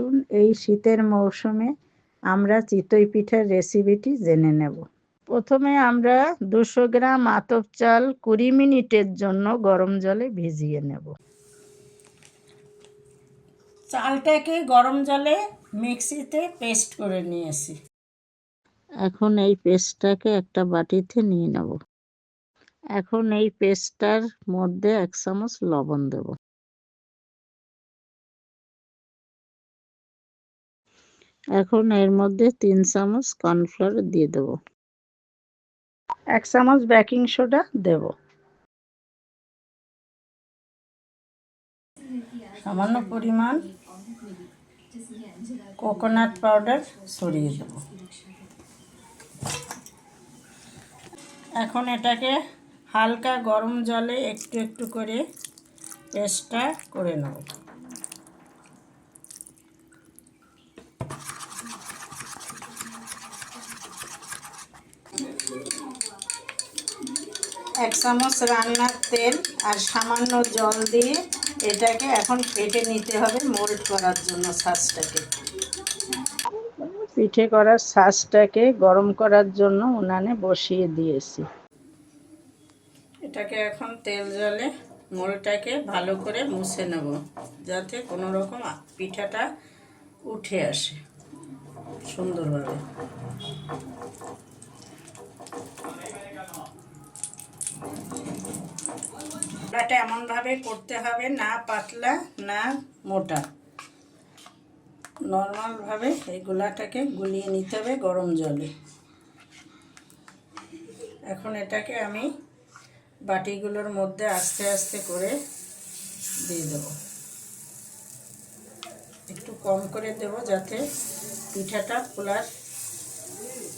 আসুন এই শীতের মৌসুমে আমরা চিতই পিঠার রেসিপিটি জেনে নেব। প্রথমে আমরা 200 গ্রাম আতপ চাল 20 মিনিটের জন্য গরম জলে ভিজিয়ে নেব। চালটাকে গরম জলে মিক্সিতে পেস্ট করে নিয়েছি। এখন এই পেস্টটাকে একটা বাটিতে নিয়ে নেব। এখন এই পেস্টটার মধ্যে 1 চামচ লবণ দেব। এখন এর মধ্যে 3 চামচ কর্নফ্লাওয়ার দিয়ে দেব। 1 চামচ বেকিং সোডা দেব। সামান্য পরিমাণ কোকোনাট পাউডার ছড়িয়ে দেব। এখন এটাকে হালকা গরম জলে একটু একটু করে পেস্টটা করে নেব। এক চামচ রান্নার তেল আর সামান্য জল দিয়ে এটাকে এখন ফেটে নিতে হবে মোল্ড করার জন্য ছাঁচটাকে। পিঠে করার ছাঁচটাকে গরম করার জন্য উনানে বসিয়ে দিয়েছি। এটাকে এখন তেল জলে মোলটাকে ভালো করে মুছে নেব যাতে কোনো রকম পিঠাটা উঠে আসে সুন্দরভাবে। এটা এমনভাবে করতে হবে না পাতলা না মোটা, নর্মালভাবে এই গোলাটাকে গুলিয়ে নিতে হবে গরম জলে। এখন এটাকে আমি বাটিগুলোর মধ্যে আস্তে আস্তে করে দিয়ে দেব। একটু কম করে দেব যাতে পিঠাটা খোলার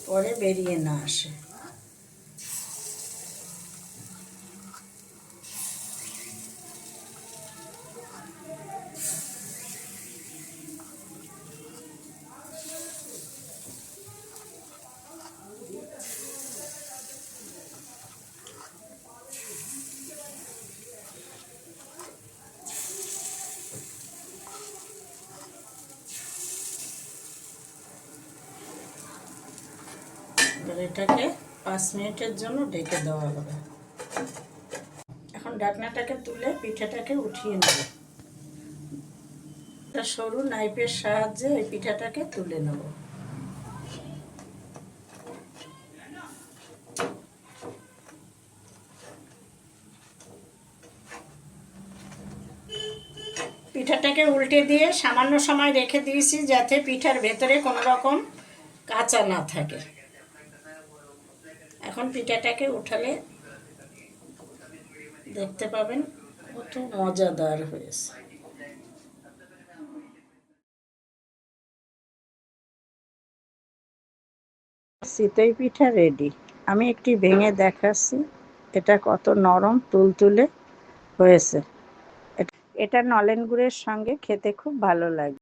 পরে বেরিয়ে না আসে। এটাকে 5 মিনিটের জন্য ঢেকে দেওয়া হবে। এখন ঢাকনাটাকে তুলে পিঠাটাকে উঠিয়ে নেব। একটা সরু নাইফের সাহায্যে এই পিঠাটাকে তুলে নেব। পিঠাটাকে উল্টে দিয়ে সামান্য সময় রেখে দিয়েছি যাতে পিঠার ভেতরে কোনো রকম কাঁচা না থাকে। এখন পিঠাটাকে উঠালে দেখতে পাবেন কত মজাদার হয়েছে। চিতই পিঠা রেডি। আমি একটি ভেঙে দেখাচ্ছি এটা কত নরম তুলতুলে হয়েছে। এটা নলেন গুড়ের সঙ্গে খেতে খুব ভালো লাগে।